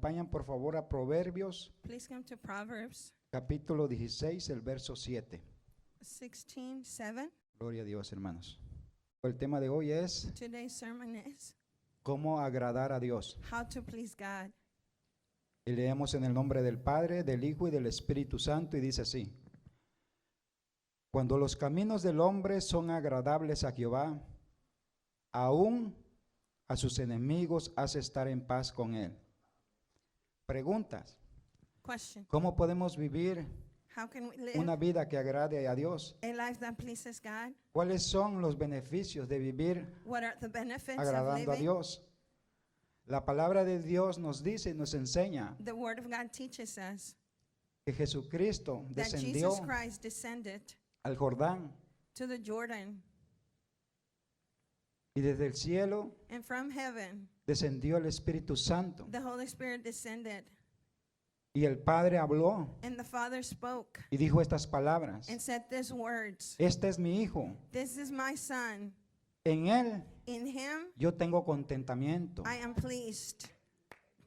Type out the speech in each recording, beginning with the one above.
acompañan por favor a Proverbios, Please come to Proverbs capítulo 16, el verso 7. 16:7. Gloria a Dios, hermanos. El tema de hoy es Today's sermon is cómo agradar a Dios. how to please God. Y leemos en el nombre del Padre, del Hijo y del Espíritu Santo, y dice así: cuando los caminos del hombre son agradables a Jehová, aún a sus enemigos hace estar en paz con él. Preguntas: Question: ¿cómo podemos vivir how can we live una vida que agrade a Dios? a life that pleases God? ¿Cuáles son los beneficios de vivir What are the benefits of agradando a living? Dios? La palabra de Dios nos dice y nos enseña The Word of God teaches us que Jesucristo that descendió Jesus Christ descended al Jordán to the Jordan, y desde el cielo and from heaven descendió el Espíritu Santo, the Holy Spirit descended, y el Padre habló and the Father spoke y dijo estas palabras: and said these words: este es mi Hijo, This is my Son. en Él In Him yo tengo contentamiento. I am pleased.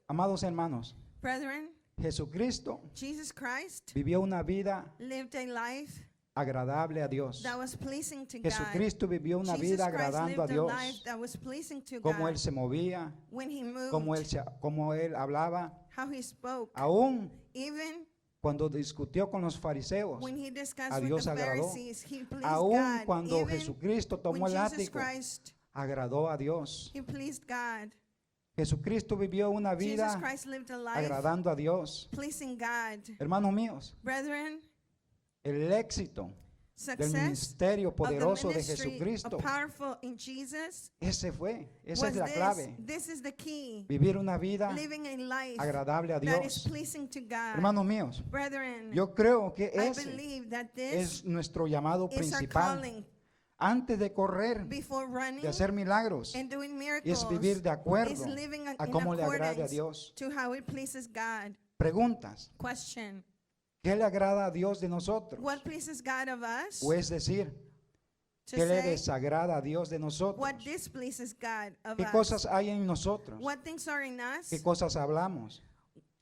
Amados hermanos, Brethren, Jesucristo Jesus Christ vivió una vida lived a life agradable a Dios. that was pleasing to God. Jesucristo vivió una Jesus vida Christ agradando a lived a Dios, life that was pleasing to como God. Él se movía, When He moved, como él hablaba, how He spoke, aún even cuando discutió con los fariseos, when He discussed a with Dios the agradó. Pharisees, He pleased aún God. cuando Even Jesucristo when tomó el Jesus látigo, Christ, agradó a Dios. He pleased God. Jesucristo vivió una Jesus vida Christ lived a life agradando a Dios. pleasing God. Hermanos míos, Brethren, el éxito del success ministerio of the poderoso de ministry Jesucristo, of powerful in Jesus esa es was la clave. this is the key. Vivir una vida Living a life agradable a that is Dios. pleasing to God. Hermanos míos, Brethren, yo creo que I ese believe that this es nuestro llamado is our principal. calling. Antes de correr, Before running de hacer milagros, and doing es miracles, vivir de acuerdo is living a in cómo le agrade a accordance Dios. to how it pleases God. Preguntas: Question: ¿qué le agrada a Dios de nosotros? what pleases God of us? O es decir, To ¿qué le say, desagrada a Dios de nosotros? what displeases God of ¿Qué us? cosas hay en nosotros? What things are in us? ¿Qué cosas hablamos?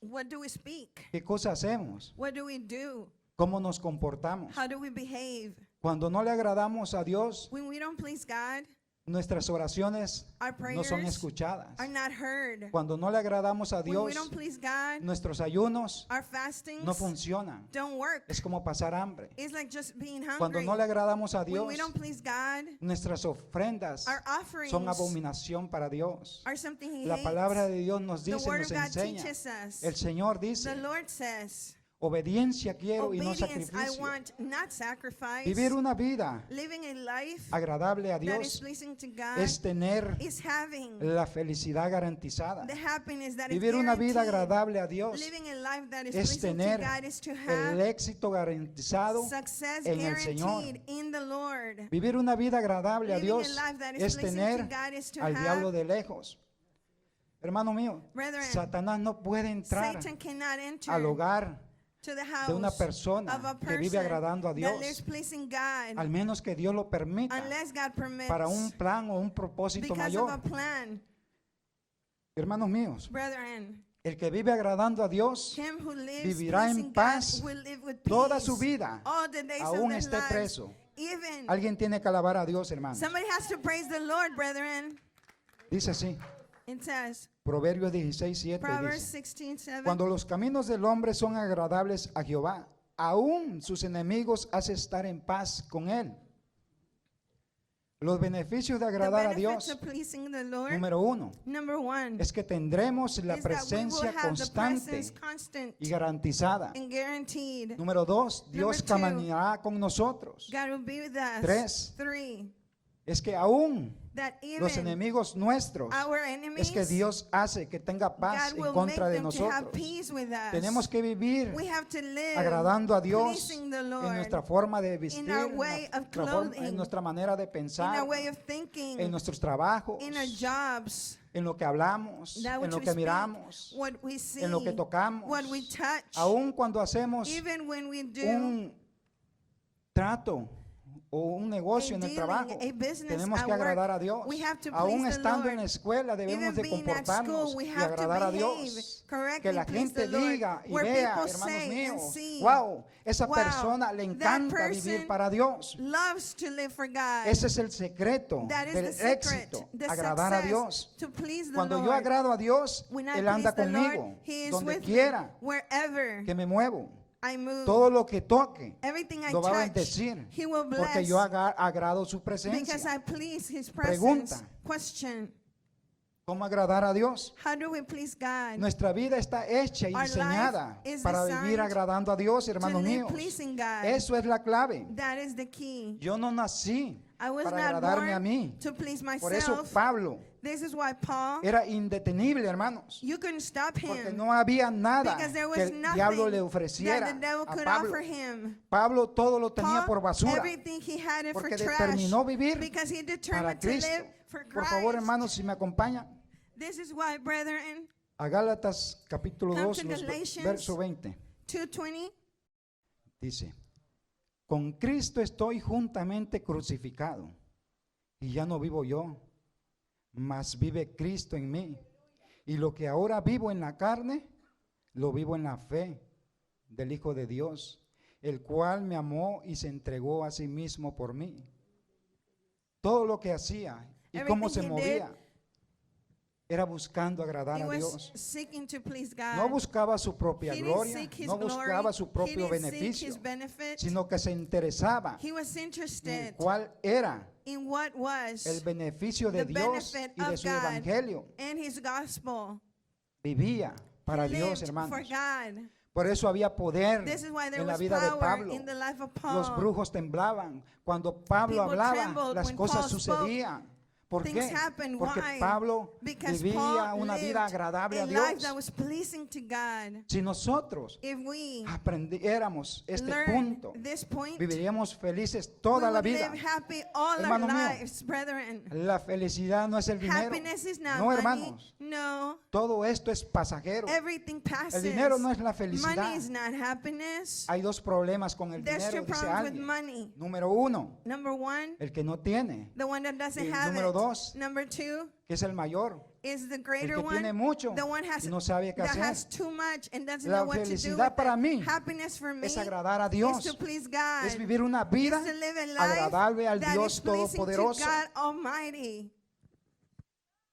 What do we speak? ¿Qué cosas hacemos? What do we do? ¿Cómo nos comportamos? How do we behave? Cuando no le agradamos a Dios, When we don't please God, nuestras oraciones our no son prayers escuchadas. are not heard. Cuando no le agradamos a When Dios, we don't please God, nuestros ayunos our fastings no funcionan. don't work. Es como pasar hambre. It's like just being Cuando hungry. no le agradamos a When Dios, we don't please God, nuestras ofrendas our offerings son abominación para Dios. are something He La hates. palabra de Dios nos The dice, Word nos of God enseña. teaches us. El Señor The dice: Lord says, obediencia quiero y no obedience I sacrificio. want, not sacrifice. Vivir una vida Living a life agradable a that is Dios pleasing to God es tener is having la felicidad garantizada. the happiness that Vivir is una vida guaranteed. agradable a Dios Living a life that is es pleasing to tener God is to el have éxito garantizado success en el Señor. guaranteed in the Lord. Vivir una vida agradable a Living Dios a life that is es pleasing tener to God is to al diablo have de lejos. Hermano mío, Brethren, Satanás no puede entrar Satan cannot enter al hogar to the de una house persona of a que vive person agradando a that Dios, lives pleasing God al menos que Dios lo permita unless God permits para un plan o un propósito because of a mayor. plan. Hermanos míos, Brethren, el que vive agradando a Dios him who lives vivirá en pleasing paz God will live with toda peace su vida, all the days aún of their esté lives. preso. Even Alguien tiene que alabar a Dios, hermanos. somebody has to praise the Lord, brethren. Dice así, It says, Proverbios 16:7 Proverbs dice: 16:7. cuando los caminos del hombre son agradables a Jehová, aún sus enemigos hace estar en paz con él. Los beneficios de The agradar a benefits Dios, of pleasing the Lord. número uno, Number one es que tendremos la is that we will presencia have the constante presence constant y garantizada. and guaranteed. Número dos, Dios Number two, caminará con nosotros. God will be with us. Tres, Three, es que aún that los even enemigos nuestros, our es enemies, que Dios hace que tenga paz God en will make contra de them to have nosotros. peace with us. Tenemos que vivir We have to live agradando a Dios pleasing the en Lord, nuestra forma de vestir, in our way of clothing, en nuestra manera de in pensar, our way of thinking, en nuestros trabajos, in our jobs, en lo que hablamos, that en which lo we que speak, miramos, what we see, en lo que tocamos. what we touch, Aun cuando hacemos even when we do un trato o un negocio en el trabajo, a business tenemos at que agradar a work, Dios. we have to Aún please the estando Lord. en la escuela debemos Even de being at comportarnos school, we y have to agradar a behave Dios. correctly, Que la please gente the Lord. diga y Where vea, people hermanos say and míos, see, wow, esa wow, persona le that encanta vivir person para Dios. loves to live for God. Ese es el secreto That is del the secret, éxito, the agradar a success, Dios. to please the Cuando yo Lord. agrado a Dios, When I Él anda please the Lord, conmigo, He is donde with quiera me, wherever que me muevo. I move. Todo lo que toque Everything I lo va a touch, bendecir, He will bless. porque yo agrado su Because presencia. I please His Pregunta. presence. Question. ¿Cómo agradar a Dios? How do we please God? Nuestra vida está hecha y Our diseñada life is para designed vivir agradando a Dios, to hermanos live míos. pleasing God. Eso es la clave. That is the key. Yo no nací I was para not agradarme a born mí. to please Por eso myself. Pablo This is why Paul, era indetenible, hermanos. you couldn't stop Porque him. no había nada Because there que was el diablo le nothing ofreciera that the devil a could Pablo. offer him. Pablo todo lo tenía Paul, por basura. everything he had it for Porque trash. determinó vivir Because he para determined to Cristo. live for Por favor, Christ. hermanos, si me acompañan This is why, brethren, a Gálatas capítulo Come 2, to Galatians. verso 20. 2:20. Dice, con Cristo estoy juntamente crucificado, y ya no vivo yo, mas vive Cristo en mí. Y lo que ahora vivo en la carne, lo vivo en la fe del Hijo de Dios, el cual me amó y se entregó a sí mismo por mí. Todo lo que hacía y cómo se Everything he movía era buscando agradar He a was Dios. seeking to please God. No buscaba su propia He didn't gloria, seek his no buscaba glory. su He propio didn't seek beneficio, his benefit. sino que se interesaba He was en interested cuál era in what was el beneficio de the Dios benefit y de of su God evangelio. and his gospel. Vivía para He Dios, lived hermanos. for God. Por eso había poder This is why there en la was vida de power Pablo. in the life of Paul. Los brujos temblaban. Cuando Pablo People hablaba, trembled las when cosas Paul spoke. sucedían. ¿Por Things qué? happened. Porque Why? Pablo Because vivía Paul una vida lived agradable a a life Dios. that was pleasing to God. Si nosotros If we aprendiéramos este learn punto, this point, viviríamos felices we toda la would vida. live happy all our Hermano mío, lives, brethren. La felicidad no es el dinero. Happiness is not No, money. hermanos. No. Todo esto es pasajero. Everything passes. El dinero no es la felicidad. Money is not happiness. Hay dos problemas con el There's dinero, two dice problems with alguien. money. Número uno, Number one, el que no tiene, the one that doesn't Y have número it. dos, Number two que es el mayor. is the El greater que tiene one. mucho The one has y no sabe qué that hacer. has too much and doesn't La know what to do felicidad with para it. mí Happiness for me Es agradar a is Dios. to please God. Es vivir una vida Is to live a life agradable al that Dios is pleasing to Todopoderoso. God Almighty.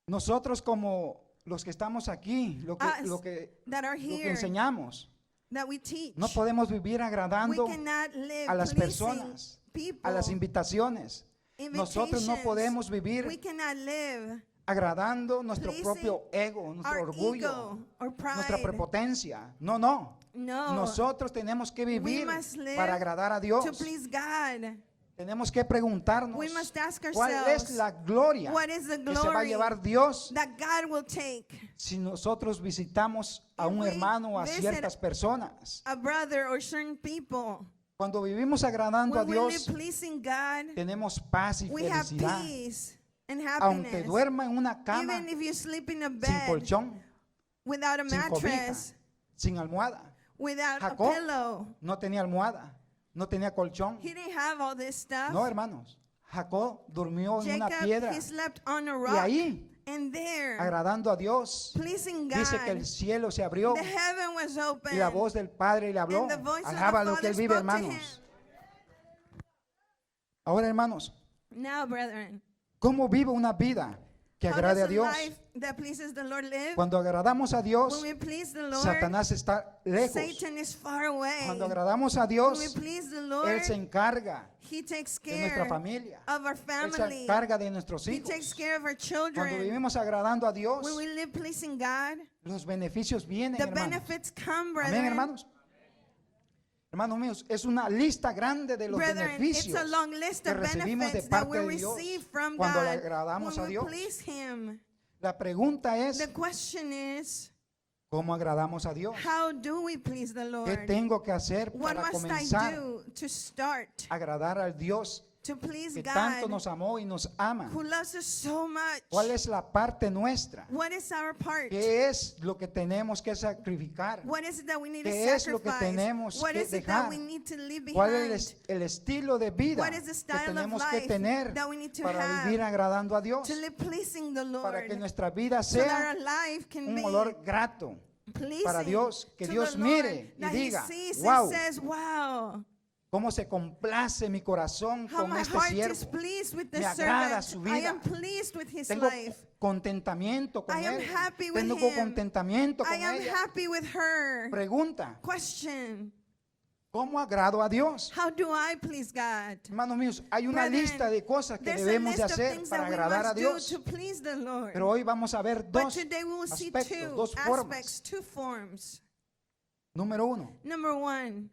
Nosotros como los que estamos aquí, lo Us que that are here, enseñamos, that we teach. no podemos vivir We agradando cannot live a las pleasing personas, people. a las invitaciones. Nosotros no Invitations. podemos We vivir cannot live agradando nuestro pleasing propio ego, nuestro our orgullo, ego or nuestra pride. prepotencia. No, no. No. Nosotros tenemos que vivir must live para agradar a Dios. To please God. Tenemos que preguntarnos We must ask cuál es ourselves, la gloria what is the que se va a glory llevar Dios that God will take si nosotros visitamos a if un we hermano o a visit ciertas personas. a brother or certain people. Cuando vivimos agradando a When we live Dios, pleasing God, tenemos paz y we have felicidad. peace and Aunque happiness. duerma en una cama Even if you sleep in a sin bed colchón, without a sin cobija, mattress, sin almohada. without Jacob a pillow. no tenía almohada, no tenía colchón. He didn't have all this stuff. No, hermanos. Jacob durmió en una Jacob, piedra he slept on a y rock. ahí, And there, agradando a Dios, pleasing God, dice que el cielo se abrió the heaven was open. y la voz del Padre le habló. And the voice of the Alaba lo que Father él vive, spoke to hermanos. Ahora, hermanos, Now, brethren, ¿cómo vive una vida que how agrade a does a Dios? life that pleases the Lord live? Cuando agradamos a Dios, When we please the Lord, Satanás está lejos. Satan is far away. Cuando agradamos a When we Dios, please the Lord, Él se encarga He takes de nuestra care familia. of our Él se family. encarga de nuestros He takes hijos. care of our Cuando children. vivimos agradando a Dios, When we live pleasing God, los beneficios vienen, the hermanos. benefits come, Amén, brethren. hermanos. Hermanos míos, es una lista grande de los Brethren, it's beneficios a long list que of recibimos de benefits that parte we de Dios receive from cuando le God agradamos when a we Dios. please Him. La pregunta es, The question is, ¿cómo agradamos a Dios? how do we please the ¿Qué Lord? tengo que hacer What para must I comenzar do to start a agradar al Dios to please que tanto God, nos amó y nos ama. who loves us so much. ¿Cuál es la parte nuestra? What is our part? ¿Qué es lo que tenemos que sacrificar? What is it that we need to ¿Qué es lo que sacrifice? tenemos What que is it that dejar? we need to leave ¿Cuál behind? es el estilo de vida What is the que style of tenemos que life tener that we need to para have vivir agradando a Dios? to live pleasing the Para que Lord, nuestra vida so that sea our life can un be olor grato pleasing para Dios, que to Dios the Lord, mire y that He diga, sees wow, and says, wow, cómo se complace mi corazón how con my este heart is siervo. pleased with Me this agrada servant. su I vida. am pleased with his Tengo life. contentamiento con I am él. happy with Tengo him. contentamiento con I am ella. happy with her. Pregunta, Question, ¿cómo agrado a Dios? how do I please God? Hermanos míos, hay una Brethren, lista de cosas que There's a debemos de list of hacer things para that we agradar a must do Dios. to please the Lord. Pero hoy vamos a ver But dos today we will see aspectos, two dos aspects, formas. two forms. Número uno, Number one,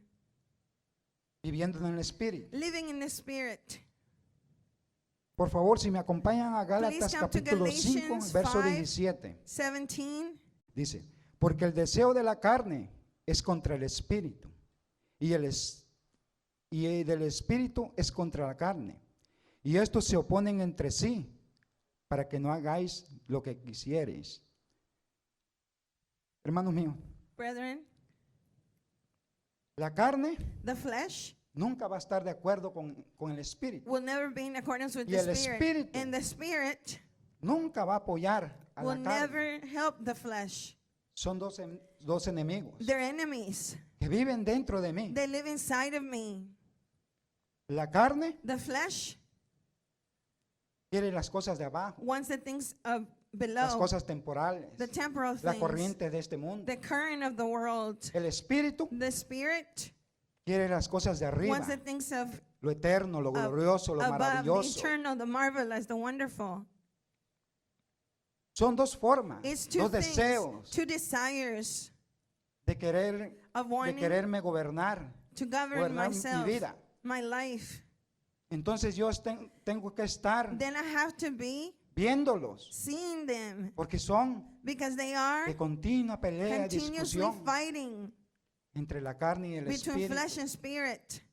viviendo en el Espíritu. living in the Spirit. Por favor, si me acompañan a Gálatas Please come to capítulo 5, Galatians verso 5. 17. 17. Dice, porque el deseo de la carne es contra el Espíritu y del Espíritu es contra la carne. Y estos se oponen entre sí para que no hagáis lo que quisierais. Hermanos míos, Brethren, la carne the flesh nunca va a estar de acuerdo con el Espíritu. will never be in accordance with Y the el Spirit. Espíritu And the Spirit Nunca va a apoyar a will la carne. never help the flesh. Son dos enemigos They're enemies. que viven dentro de mí. They live inside of me. La carne The flesh quiere las cosas de abajo, wants the things of las below, cosas temporales, the temporal la things, corriente de este mundo. the current of the world. El Espíritu The Spirit quiere las cosas de arriba, wants the things of lo eterno, lo glorioso, lo above, the maravilloso. eternal, the marvelous, the wonderful. Son dos formas, It's two dos things, deseos two desires de of wanting quererme gobernar, to govern gobernar mi myself, vida. my life. Entonces yo tengo que estar Then I have to be viéndolos, seeing them porque son because they are de continua pelea, continuously discusión fighting entre la carne y el between Espíritu. flesh and spirit.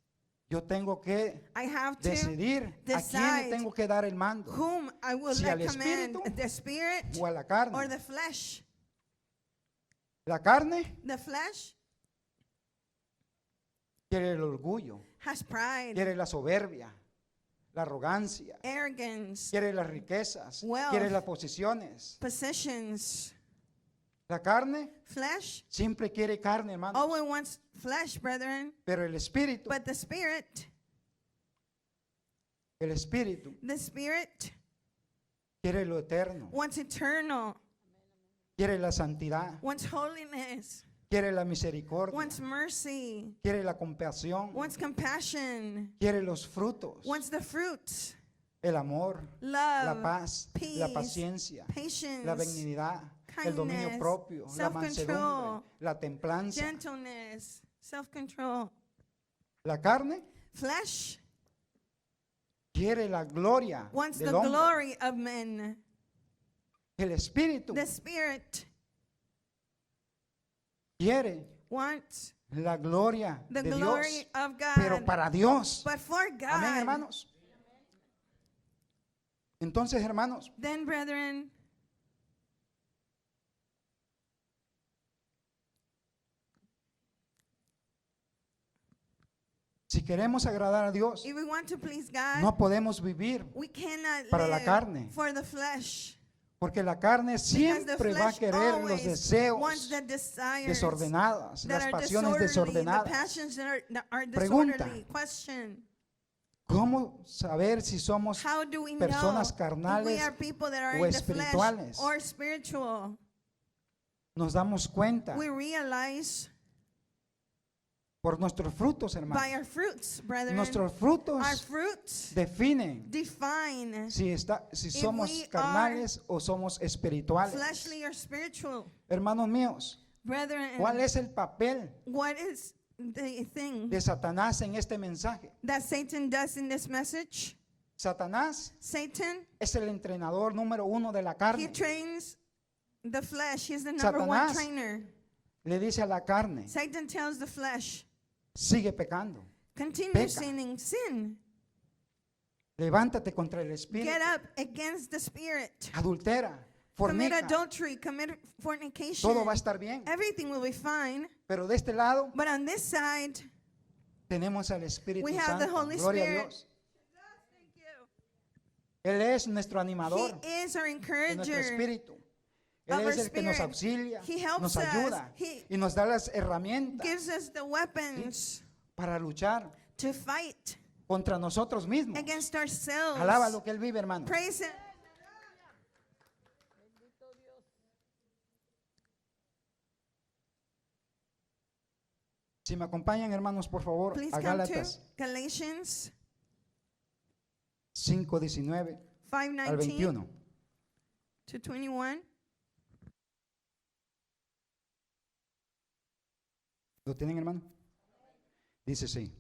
Yo tengo que I have to decidir a quién le decide tengo que dar el mando, whom I will si let al command, espíritu the spirit o a la or carne. the flesh. La carne The flesh quiere el orgullo, has pride, quiere la soberbia, la arrogancia, arrogance, quiere las riquezas, Wealth. quiere las posiciones. possessions. La carne Flesh siempre quiere carne, hermano, always wants flesh, brethren, pero el espíritu but the spirit quiere lo eterno, wants eternal, quiere la santidad, wants holiness, quiere la misericordia, wants mercy, quiere la compasión, wants compassion, quiere los frutos, wants the fruits, el amor, la love, paz, peace, la paciencia, patience, la benignidad, el dominio kindness, propio, la self-control, mansedumbre, la templanza. gentleness, self-control. La carne Flesh quiere la gloria wants the del hombre. glory of men. El espíritu The spirit quiere wants la gloria the de glory Dios, of God. pero para Dios. But for Amén, God, hermanos. Entonces, hermanos, then brethren, si queremos agradar a Dios, if we want to please God, no podemos vivir, we cannot para la live carne. for the flesh. porque la carne Because the siempre va a flesh querer los always deseos wants the desires desordenadas, that las are pasiones disorderly, the desordenadas. passions that are Pregunta. disorderly. Question. ¿Cómo saber si somos How do we personas know if carnales we are people that are o in the flesh espirituales? or spiritual? Nos damos cuenta We realize por nuestros frutos, by hermanos. our fruits, brethren. Nuestros Our frutos fruits definen define si somos we carnales o somos espirituales. fleshly or spiritual. Hermanos míos, Brethren, ¿cuál es el papel what is the thing de Satanás en este mensaje? that Satan does in this message? Satanás Satan, es el entrenador número 1 de la he carne. trains the flesh. He's the number one Satanás trainer. le dice a la carne, Satan tells the flesh, sigue pecando. continue Peca. sinning, sin. Levántate contra el espíritu. Get up against the spirit. Adultera, Commit fornica. adultery, commit fornication. Todo va a estar bien. Everything will be fine. Pero de este lado But on this side, tenemos al Espíritu we have the Santo. Holy Gloria a Spirit. Dios. Él es nuestro animador, He is our de nuestro encourager. espíritu. Él of our es el que nos spirit. auxilia, He helps nos us. ayuda He y nos da las herramientas Gives us the weapons para luchar to fight contra nosotros mismos. against ourselves. Alaba lo que Él vive, hermano. Praise Him. Si me acompañan, hermanos, por favor, Please a come to Gálatas Galatians 5:19 al 5:19 21. to 21. ¿Lo tienen, hermano? Dice así: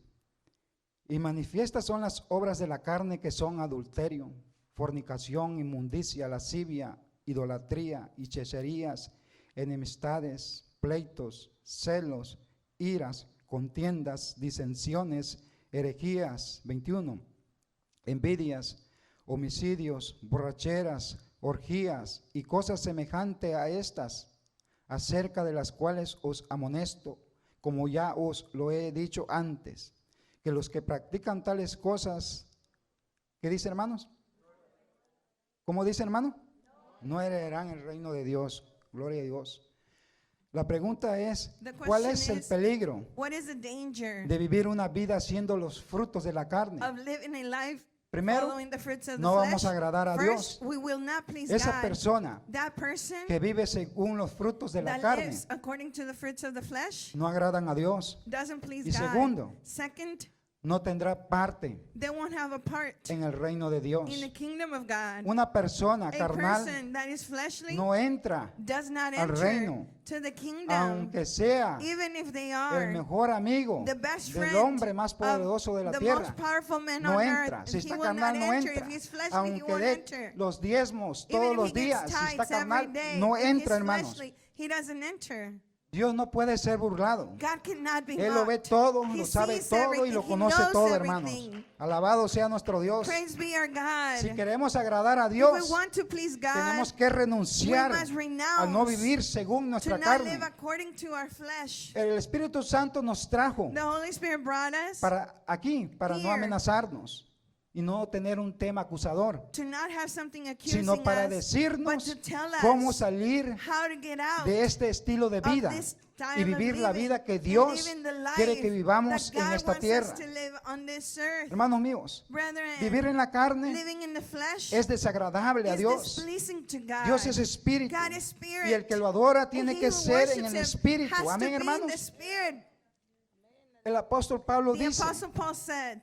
y manifiestas son las obras de la carne, que son adulterio, fornicación, inmundicia, lascivia, idolatría, hechicerías, enemistades, pleitos, celos, iras, contiendas, disensiones, herejías. 21. Envidias, homicidios, borracheras, orgías y cosas semejantes a estas, acerca de las cuales os amonesto, como ya os lo he dicho antes, que los que practican tales cosas, ¿qué dice, hermanos? ¿Cómo dice, hermano? No heredarán el reino de Dios. Gloria a Dios. La pregunta es, The ¿cuál question es el is, peligro What is the danger de vivir una vida haciendo los frutos de la carne? of living a life Primero, following the fruits of the no vamos flesh? a agradar a First, Dios. we will not please Esa God. persona That person que vive según los frutos de la that carne lives according to the fruits of the flesh no agradan a Dios. doesn't please Y God. segundo, Second, no tendrá parte they won't have a part en el reino de Dios. in the kingdom of God. Una persona A carnal person that is fleshly no entra, does not al enter reino, to the kingdom, aunque sea even if they el are mejor amigo the best del friend hombre más of poderoso de la the tierra. most powerful man No on entra. earth. Si He está will carnal, not no enter. entra. If he's fleshly, he Aunque won't dé enter. los diezmos Even todos if los he gets días, si está tithes every carnal, day, no if he's entra, hermanos. fleshly, he doesn't enter. Dios no puede ser burlado. God cannot be Él lo ve mocked. todo, He lo sabe sees todo y everything. lo He conoce knows todo, hermanos. everything. Alabado sea nuestro Dios. Praise be our God. Si queremos agradar a If we Dios, want to please God, tenemos que renunciar we must al no renounce vivir según to nuestra not live carne. according to our flesh. El Espíritu Santo nos trajo The Holy Spirit brought us para aquí, para no here. amenazarnos y no tener un tema acusador, to not have something accusing sino para us, but decirnos to tell cómo us salir how to get out de este estilo de of vida this style y of vivir la living, vida que and Dios living the life quiere que vivamos that en God esta wants us tierra. to live on this earth. Hermanos míos, Brethren, vivir en la carne living in the flesh es desagradable a is Dios. displeasing to God. Dios es espíritu God is spirit. y el que lo adora And tiene he que who ser en worships el him espíritu. has to Amén, be in the hermanos. spirit. El apóstol Pablo The dice Apostle Paul said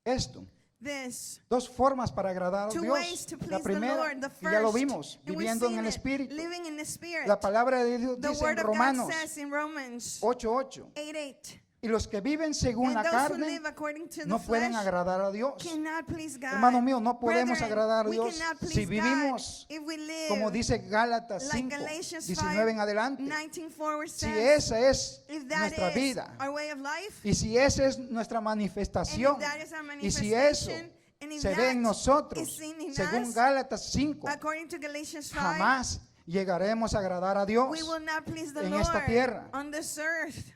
esto. this. Dos formas para agradar a Two Dios. ways to La please the primera, Lord. The y ya lo first, vimos, and we've viviendo en seen el it, Espíritu. living in the spirit. La palabra de Dios The dice word en of God Romanos says in Romans 8:8. 8:8. Y los que viven según And la those who carne live according to the no pueden flesh agradar a Dios. cannot please God. Hermano mío, no podemos Brethren, agradar a we Dios cannot please si vivimos God if we live como dice Gálatas like 5, Galatians 19 en adelante. 19:4 Si says, esa es if that nuestra is vida our way of life, y si esa es nuestra and manifestación if that is our y si eso manifestation, and if se ve that en nosotros, is seen in según us, Gálatas 5, according to Galatians 5, jamás llegaremos a agradar a Dios. we will not please the en Lord esta tierra. on this earth.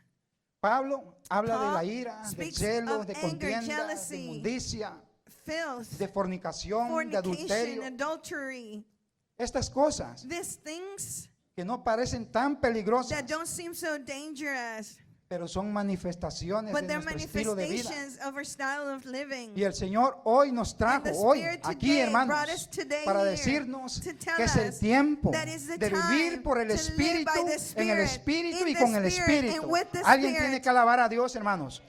Pablo habla de la Paul ira, del speaks celo, of de anger, contienda, de jealousy, inmundicia, Filth, de fornicación, de fornication, adulterio. adultery, Estas cosas these things que no parecen tan peligrosas, that don't seem so dangerous, pero son manifestaciones but de they're nuestro estilo de vida. manifestations of our style of living. Y el Señor hoy nos trajo, And the hoy, Spirit aquí, today hermanos, brought us today para here decirnos to tell que es el us tiempo that is the de vivir time por el to live Espíritu, by the en el Spirit, Espíritu in y the con el Spirit, and Espíritu. with the Alguien Spirit. tiene que alabar a Dios, hermanos.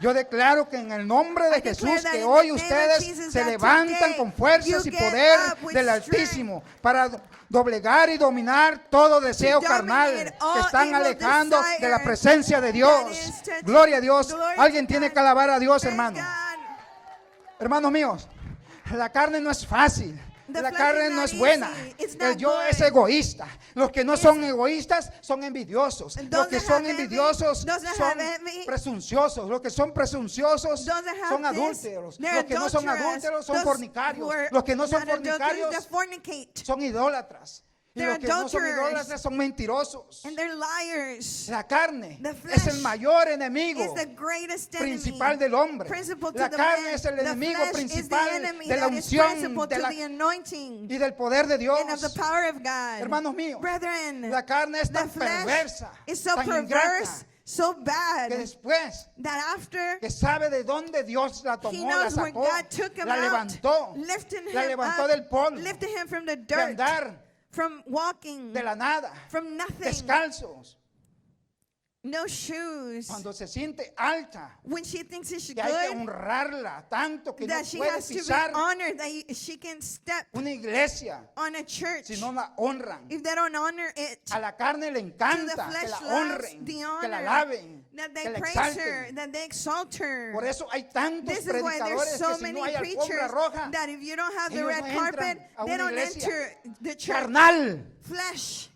Yo declaro que en el nombre de I declare Jesús, that que in the hoy name of ustedes Jesus, se that levantan today con fuerzas you y get poder up with del strength Altísimo para doblegar y dominar todo deseo carnal dominate que all están evil alejando de la desires presencia de Dios. that is touching. Gloria a Dios. Glory to Alguien tiene God. que alabar a Dios, Praise hermano. God. Hermanos míos, la carne no es fácil. The La flesh carne is no not es buena. easy. It's El not yo good. es egoísta. Los que no son egoístas son envidiosos. And Los those que that son have envy, envidiosos those that son have envy, presunciosos. Los que son presunciosos those that have son this, adúlteros. they're Los que no son adulterous. adúlteros son Those fornicarios. who are Los que no son not adulterous, fornicarios they fornicate. son idólatras. Y They're los que no son adulterers. idólatras son mentirosos. And they're liars. La carne The es el flesh mayor enemigo Is the greatest principal enemy. del hombre. Principal to La the carne man. es el The enemigo flesh is the principal enemy de la that is unción principal de to la- the anointing y del poder de Dios. and of the power of God. Hermanos míos, Brethren, la carne es the tan flesh perversa, is so tan perverse, ingrata, so que bad, después that after que sabe de dónde Dios la he tomó, la knows where sacó, God took him la out, levantó, lifting la him levantó up, del polvo, lifted him from the de dirt, andar from walking, de la nada, from nothing, descalzos, no shoes. cuando se siente alta, When she thinks it's que hay que good, honrarla tanto que no that she puede has to be pisar honored, that she can step una iglesia on a church. si no la honran. If they don't honor it, A la carne le to the encanta que flesh la loves honren, the que la honor, alaben, that they que la praise her, exalten. that they exalt her. Por eso hay tantos This is why there's predicadores so que si many no hay alfombra preachers roja, that if you don't have the ellos red no carpet, entran a they una don't iglesia enter the church. carnal. Flesh.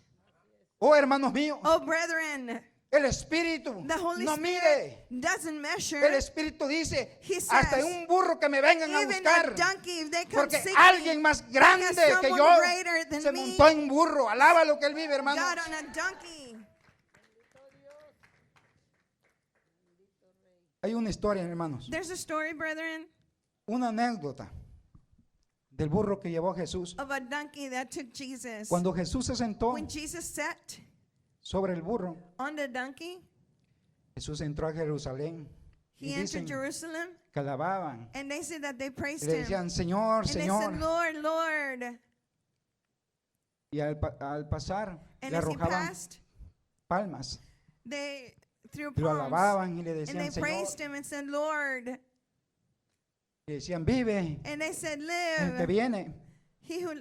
Oh, hermanos míos, Oh, brethren, el Espíritu the Holy no Spirit mide. doesn't measure. El Espíritu dice, He says, hasta un burro que me vengan a Even buscar. a donkey, if they come Porque seek alguien me, más grande because que someone yo greater than se me montó en burro. Alaba lo que él vive, hermano. got on a donkey. Hay una historia, hermanos. There's a story, brethren, Una anécdota del burro que llevó a Jesús. of a donkey that took Jesus. Cuando Jesús se sentó When Jesus sat sobre el burro, on the donkey, Jesús entró a Jerusalén y he entered dicen Jerusalem, que alababan. and they said that they Y praised le him. decían, Señor, And they said, Señor. Lord, Lord. Y al pasar And le as he arrojaban passed, palmas. they threw Y lo palms. alababan y le And decían, they Señor. praised him and said, Lord. Y decían, vive And they said, el que live, viene. he who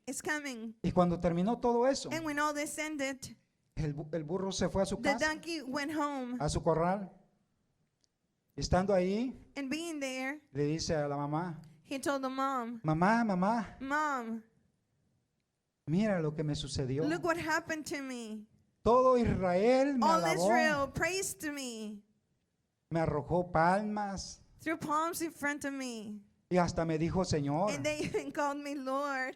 is coming. Y cuando terminó todo eso, And when all this ended, el burro se fue a su the casa, donkey went home. a su corral. Estando ahí, And being there, le dice a la mamá, he told the mom, mamá, mamá, Mom, mira lo que me sucedió. look what happened to me. Todo Israel me All alabó, Israel praised me, me arrojó palmas threw palms in front of me. y hasta me dijo Señor. And they even called me Lord.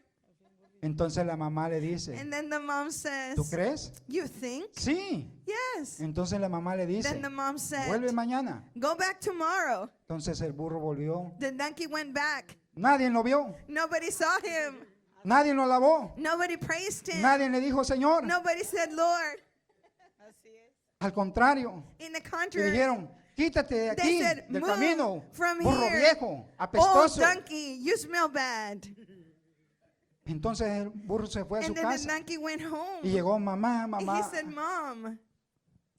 Entonces la mamá le dice, And then the mom says, ¿tú crees? You think? Sí. Yes. Entonces la mamá le dice, Then the mom vuelve said, mañana. Go back tomorrow. Entonces el burro volvió. The donkey went back. Nadie lo vio, Nobody saw him. nadie lo alabó, Nobody praised him. nadie le dijo Señor. Nobody said, Lord. Al contrario, In the le contrary, dijeron, quítate de they aquí, said, del "Move camino, from burro here. viejo, Oh, apestoso. donkey, you smell bad. Entonces el burro se fue a su And then the casa donkey went home. y llegó, mamá, And he mamá, said, Mom,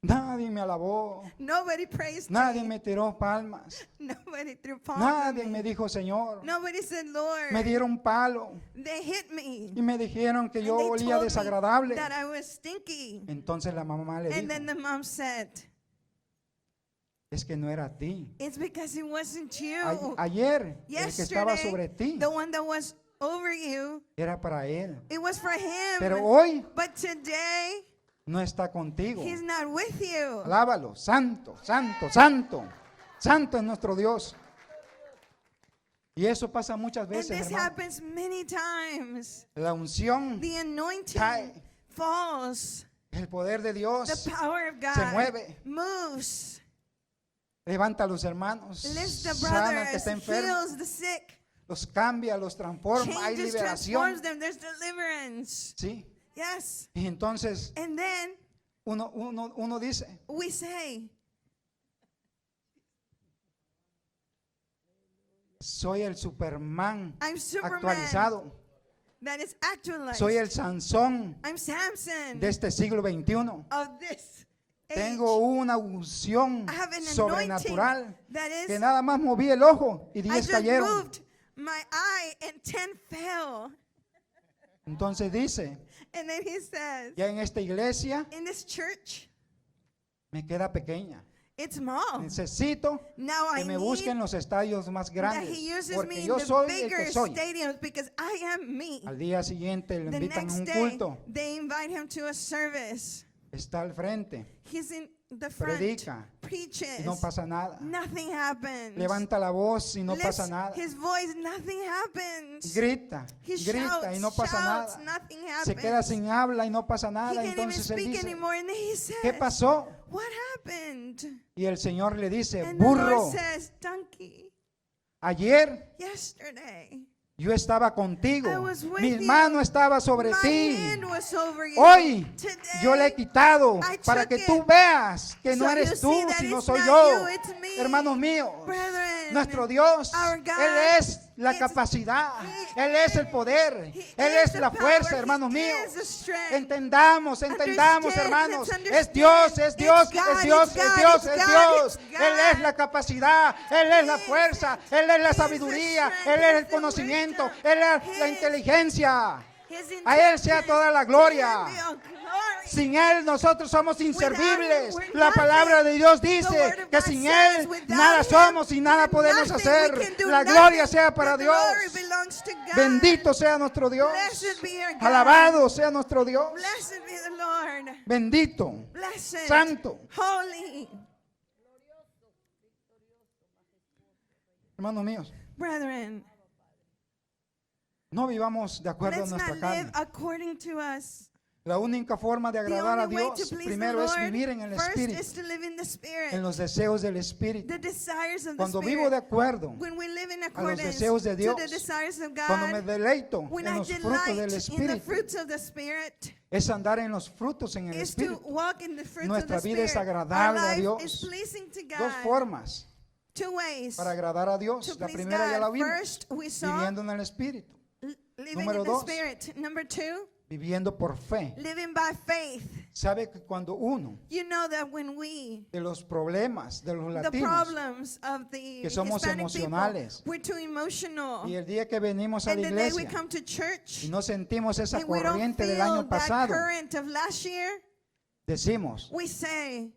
nadie me alabó, nobody praised nadie me. me tiró palmas, Nobody threw palms at nadie me me. dijo Señor, Nobody said, Lord. me dieron palo They hit me. y me dijeron que And yo they olía told me desagradable. that I was stinky. Entonces la mamá le And then dijo, the mom said, es que no era a ti. It's because it wasn't you. Ayer el que estaba sobre Yesterday, ti the one that was over you, era para él, it was for him. pero hoy But today, no está contigo. he's not with you. Alábalo, santo, santo, santo. Santo es nuestro Dios. Y eso pasa muchas And veces, this hermano. happens many times. La unción, The anointing cae. falls. el poder de Dios The power of se God mueve. moves. Levanta a los hermanos, Lifts the sana al que brothers, está enfermo, heals the sick, los cambia, los transforma, hay changes, liberación. transforms them. There's deliverance. Sí. Yes. Y entonces And then uno dice, we say, soy el Superman I'm Superman. actualizado. That is actualized. Soy el Sansón I'm Samson de este siglo XXI. of this age. Tengo una unción I have an sobrenatural anointing that is, que nada más moví el ojo y I 10 just cayeron. moved my eye and 10 fell. Entonces dice, And then he says, ya en esta iglesia in this church, me queda pequeña. It's small. Necesito Now I que me need busquen los estadios más that grandes, he uses me porque in yo the soy el bigger que soy. stadiums because I am me. Al día siguiente le The invitan a next un day, culto, they invite him to a service. está al frente, He's in the front, predica preaches. y no pasa nada. Nothing happens. Levanta la voz y no Lifts pasa nada. his voice, nothing happens. Grita, He grita y no shouts, pasa shouts, nada. nothing Se queda happens. sin habla y no pasa He nada. can't even Entonces él speak dice, anymore. And then he says, ¿qué pasó? what happened? Y el Señor le dice, And the burro, Lord says, donkey, ayer yesterday yo estaba contigo, I was with mi you. mano estaba sobre my ti. hand was over you. Hoy Today, yo le he quitado I para took que it. tú veas que no So eres you tú, see that sino it's soy not yo. you, it's me. Hermanos míos, Brethren, nuestro Dios, our God, Él es la it's- capacidad, He Él es el poder, He Él is es the la power, fuerza, He hermanos is míos. the strength. Entendamos, Understand, hermanos. let's Es understand. Dios, es Dios, It's God, es Dios, it's es God, Dios, it's es God, Dios. it's God. Él es la capacidad, Él es la He is- fuerza, Él es la He is the sabiduría, strength, Él He es is el the conocimiento, wisdom. Él es He la is- inteligencia. His A Él sea toda la gloria. intelligence, Him be all glory. Sin Él nosotros somos inservibles. we're La nothing. palabra de Dios The dice word of que God sin says, Él without nada Him, somos y nada we're podemos nothing. hacer. We can do La nothing. gloria sea para The Dios. glory belongs to God. Bendito sea nuestro Dios. Blessed be our God. Alabado sea nuestro Dios. Blessed be the Lord. Bendito, Blessed. santo. Holy. Hermanos míos, Brethren, no vivamos de acuerdo a let's nuestra not carne. live according to us. La única forma de The agradar a only way Dios to please primero the es Lord vivir en el first Espíritu, is to live in the Spirit. en los deseos del Espíritu. The desires of the Cuando Spirit. vivo de acuerdo, When we live in los accordance deseos de to Dios, the desires of cuando me God, deleito when en I los frutos del delight in the Espíritu, fruits of the Spirit, es andar en los frutos en el is to Espíritu. walk in the fruits Nuestra of the vida es Spirit. Our agradable a life Dios. is pleasing to Dos God. formas Two ways para agradar a Dios. to La please primera ya la God. vimos, First, we saw viviendo en el Espíritu, living Número in the dos. Spirit. Number two, viviendo por fe. living by faith. Sabe que cuando uno You know that when we, de los problemas de los the latinos, problems of the que somos Hispanic emocionales, people, we're too emotional. y el día que venimos a And la the day we iglesia come to church, y no sentimos esa and we don't corriente del feel año that pasado, current of last year, decimos, we say,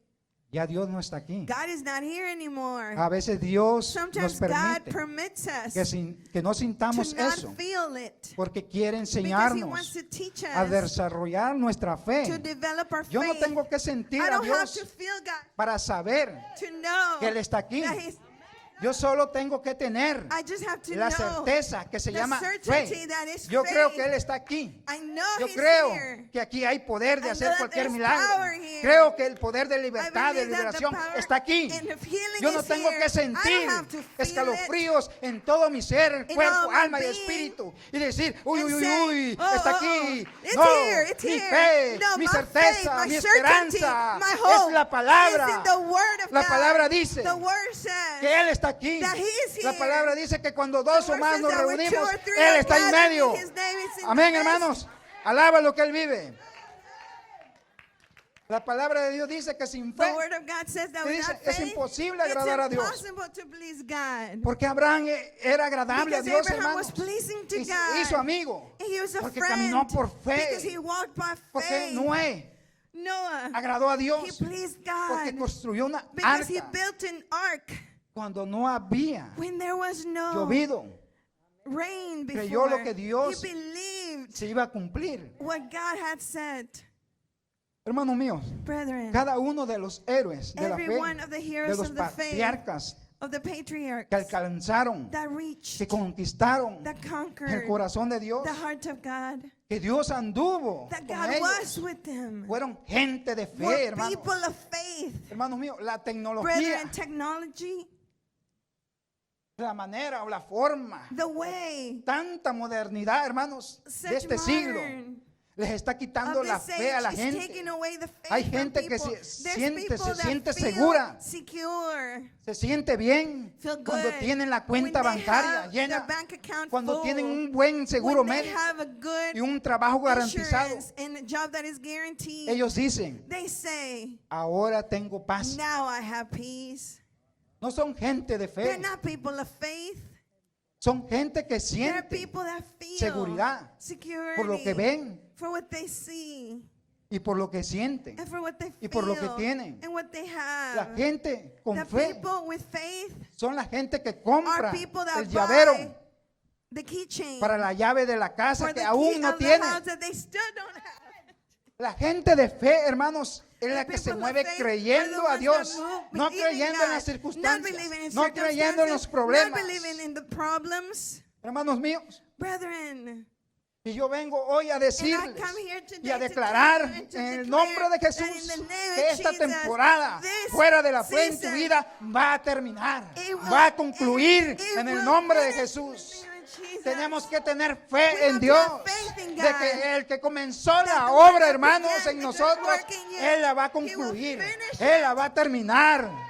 ya Dios no está aquí. God is not here anymore. A veces Dios nos Sometimes God permite permits us que no sintamos to not eso, feel it porque quiere because He enseñarnos wants to teach a us desarrollar nuestra to fe. develop our Yo no faith. tengo que sentir I a don't have Dios to feel God para saber to know que Él está aquí. that He's. Yo solo tengo que tener I just have to la know certeza que se the llama certainty fe. that is Yo creo faith. que Él está aquí. I know Yo He's creo here. que aquí hay poder de I hacer know that cualquier there's milagro. power here. Creo que el poder de I libertad, de believe that the liberación power está aquí. and of healing Yo no is tengo here. que I sentir don't have to feel escalofríos en todo mi ser, In cuerpo, all my alma y being. espíritu y decir, uy, And uy, uy, say, uy, oh, está oh, aquí. oh, it's No, here, it's mi here. fe, No, mi my certeza, faith, my mi certainty, esperanza my es hope la is in palabra. the word of La God. palabra dice The word says que Él está aquí. that He is La here. palabra dice que cuando dos The o word más says nos that when two reunimos, or three Él are está en gathered in medio. His name, it's in Amén, the midst. hermanos. Alaba lo que Él vive. La palabra de Dios dice que sin The fe, word of God says that que dice, without es faith, imposible it's agradar a Dios. impossible to please God. Porque Abraham era agradable a Because Dios, Abraham hermanos. was pleasing to Y se God. hizo amigo. He was a Porque friend caminó por because he fe. walked by Porque faith. Noé Noah, agradó a he Dios. pleased Porque God construyó una because he arca built an ark cuando no había when there was no llovido. rain Creyó before. lo que Dios He believed se iba a cumplir. what God had said. Hermanos míos, Brethren, cada uno de los héroes de la every fe, one of the de heroes los of the faith, patriarcas of the patriarchs que alcanzaron, that reached, que conquistaron that el conquered corazón de Dios, the heart of God, que Dios anduvo that con God ellos, was with them, fueron gente de fe, were hermanos. people of faith. Hermanos míos, la tecnología, Brethren, technology, la manera o la forma, the way, tanta modernidad, hermanos, de such este siglo, modern les está quitando of la this fe a age la is gente. taking away the faith Hay from gente que people. se There's siente- people se that siente feel segura. secure, Se siente bien feel cuando good tienen la cuenta when they bancaria have llena, their bank account cuando full, tienen un buen seguro when they médico have a good y un trabajo garantizado. insurance and a job that is guaranteed. Ellos dicen, They say, ahora tengo paz. now I have peace. No son gente de They're fe, not people of faith. son gente que They're siente people that feel seguridad security por lo que ven. for what they see. y por lo que sienten. and for what they Y por lo que feel tienen. and what they La have. gente con The fe people with faith son la gente que are compra people that el llavero buy the keychain para la llave de la casa for que the aún key no of the tiene. house that they still don't have. La gente de fe, hermanos, es The la que se people of mueve faith creyendo are a the ones Dios, that move, no believing creyendo en God, las not circunstancias, believing in no creyendo en los circumstances, problemas. not believing in the problems. Hermanos míos, Brethren, y yo vengo hoy a and I decirles come here y today a to declarar tell you and to en el declare nombre de that Jesús in the name que of esta Jesus, temporada this fuera de la fe en tu season, vida va a terminar, it will va a concluir end, it en el will nombre de finish Jesús. in the name of Jesus. Tenemos que tener We fe en have to Dios, have faith in de God, que el que comenzó that la the one obra, that hermanos, began en the good nosotros, work in you, Él la va a He will concluir, finish Él la va a terminar.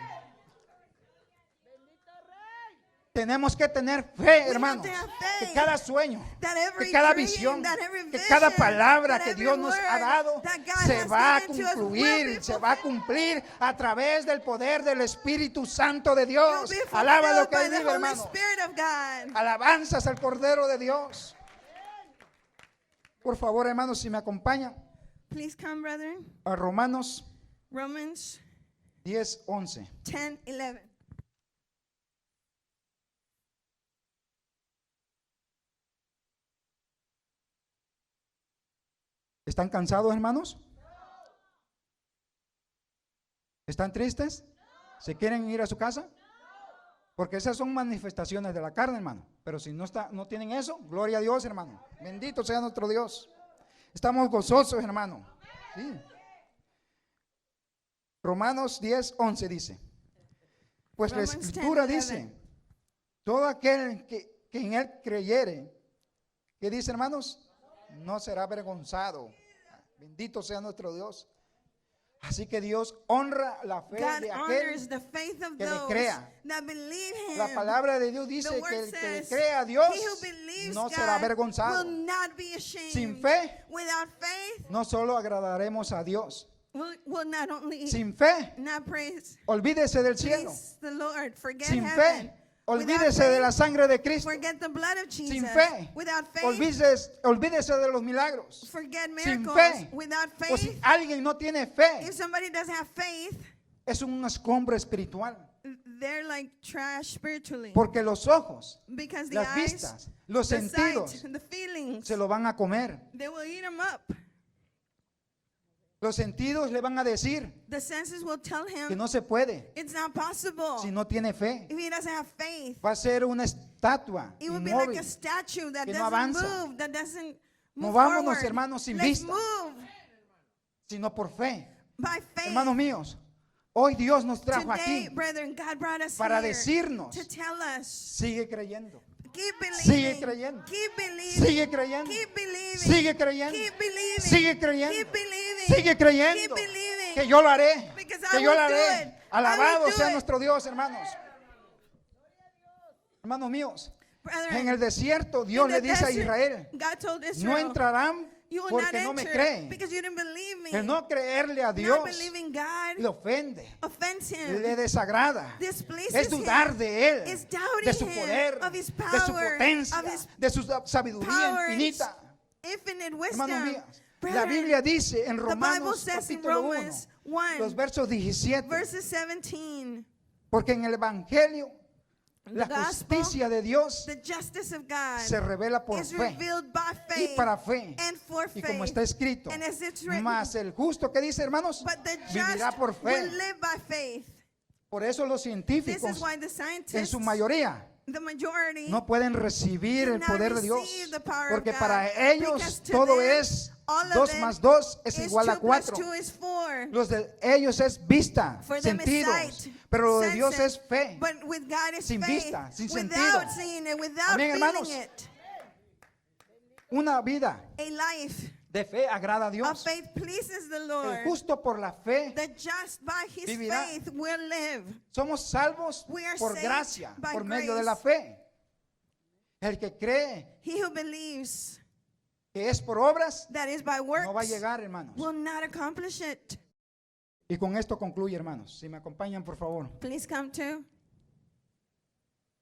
Tenemos que tener fe, hermanos, to have faith que cada sueño, that every que cada dream, visión, that every que vision, cada palabra that que every Dios nos ha word dado that God se has va a given to us will be concluir, se va a fulfilled. cumplir a través del poder del Espíritu Santo de It will Dios. be Alaba lo fulfilled que by Él the vive, Holy hermano. Spirit of God. Alabanzas al Cordero de Dios. Por favor, hermanos, si me acompañan Please come, brethren. a Romanos Romans 10:11. 10:11. ¿Están cansados, hermanos? ¿Están tristes? ¿Se quieren ir a su casa? Porque esas son manifestaciones de la carne, hermano. Pero si no tienen eso, gloria a Dios, hermano. Bendito sea nuestro Dios. Estamos gozosos, hermano. Sí. Romanos 10:11 dice. Pues la Romans Escritura 10:11. dice, todo aquel que en Él creyere, ¿qué dice, hermanos? No será avergonzado. Bendito sea nuestro Dios. Así que Dios honra la fe God de honors aquel. the faith of que le those crea. that believe Him. La palabra de Dios dice The que word el que le says, crea a Dios he who believes no God será avergonzado. will not be ashamed. Sin fe, Without faith, no solo agradaremos a Dios. will not only Sin fe, not praise olvídese del cielo. please the Lord. Forget Sin heaven. fe, olvídese de la sangre de Cristo. Forget the blood of Jesus. Sin fe, Without faith, olvídese de los milagros. forget Sin miracles. fe, Without o si faith, alguien no tiene fe, if somebody doesn't have faith, es un escombro espiritual. they're like trash spiritually. Porque los ojos, Because the las eyes, vistas, los the sentidos sight, the feelings, se lo van a comer. they will eat them up. Los sentidos le van a decir The senses will tell que him no se puede it's not possible. si no tiene fe. If he doesn't have faith, Va a ser una estatua it will be like inmóvil. a statue that que no doesn't avanza. move, that doesn't move Movámonos, forward. hermanos, sin Let's vista. move Sino por fe. by faith. Hermanos míos, hoy Dios nos trajo Today, aquí brethren, God brought us para here decirnos, to tell us, sigue creyendo, keep sigue believing, creyendo, keep believing, sigue creyendo, keep believing, sigue creyendo, keep believing, sigue creyendo, keep believing, sigue creyendo, keep believing, que yo lo haré, because que I yo will lo do haré. it. I Alabado will do sea it. nuestro Dios, hermanos. Hermanos míos, Brethren, en el desierto Dios in le the dice a desert, Israel, God told no Israel, entrarán you will porque not no me enter creen. because you didn't believe me. El no creerle a Not Dios believing God le ofende, offends him. le desagrada. Displeases Es dudar him. de Él, It's doubting de su him, poder, of his de su power, potencia, of his de su sabiduría powers, infinita. infinite Hermanos wisdom. míos, la Brethren, Biblia dice en the Bible Romanos says in capítulo 1, Romans 1, los versos 17, verses 17, porque en el Evangelio la the gospel, justicia de Dios the justice of God se revela por is fe revealed by y faith para fe. and for Y faith. como está escrito, And as it's written, mas el justo, ¿qué dice, hermanos? but the Vivirá just por fe. will live by faith. Por eso los This científicos, is why the en scientists, su mayoría, the majority, no pueden recibir do el not poder de Dios, receive the power of porque God, para because ellos to todo them, es all of 2 them más 2 es is igual a 2 plus 4. 2 is 4. Los de ellos es vista, For them is sentidos, sight, pero lo de Dios senses, es fe. But with God is Sin faith, vista, sin without sentido. seeing it, without Amén, feeling hermanos. it. Una vida A life de fe agrada a of Dios. faith pleases the El Lord. justo por la fe The just by his vivirá. faith will live. somos salvos We are por saved gracia, by por medio de grace. la fe. El que cree He who believes que es por obras that is by works no va a llegar, hermanos. will not accomplish it. Y con esto concluye, hermanos. Si me acompañan, por favor. Please come to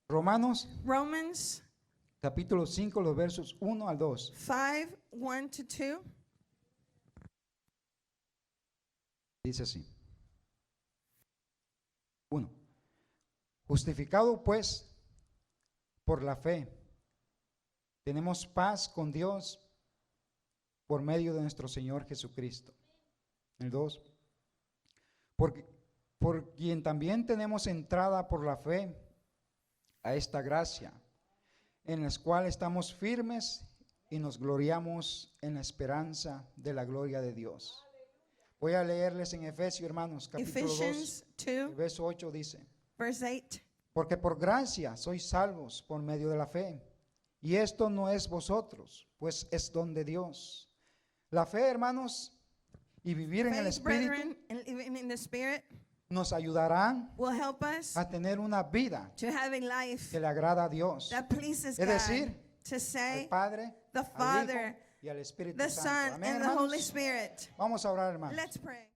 Romanos Romans capítulo 5, los versos 1 al 2. 5, 1 to 2. Dice así. 1. Justificado pues por la fe, tenemos paz con Dios por medio de nuestro Señor Jesucristo. El 2. Por quien también tenemos entrada por la fe a esta gracia, en la cual estamos firmes y nos gloriamos en la esperanza de la gloria de Dios. Voy a leerles en Efesios, hermanos, capítulo 2, Ephesians el 2, verso 8 dice: verse 8. porque por gracia sois salvos por medio de la fe, y esto no es vosotros, pues es don de Dios. La fe, hermanos, y vivir en el Faith, Espíritu brethren, and living in the Spirit nos ayudarán will help us a tener una vida to have a life que le agrada a Dios, that pleases es God. decir, To al say, Padre, the al Father, Hijo y al Espíritu the Santo. Son, Amén, and the Holy hermanos. Spirit. Vamos a orar, hermanos. Let's pray.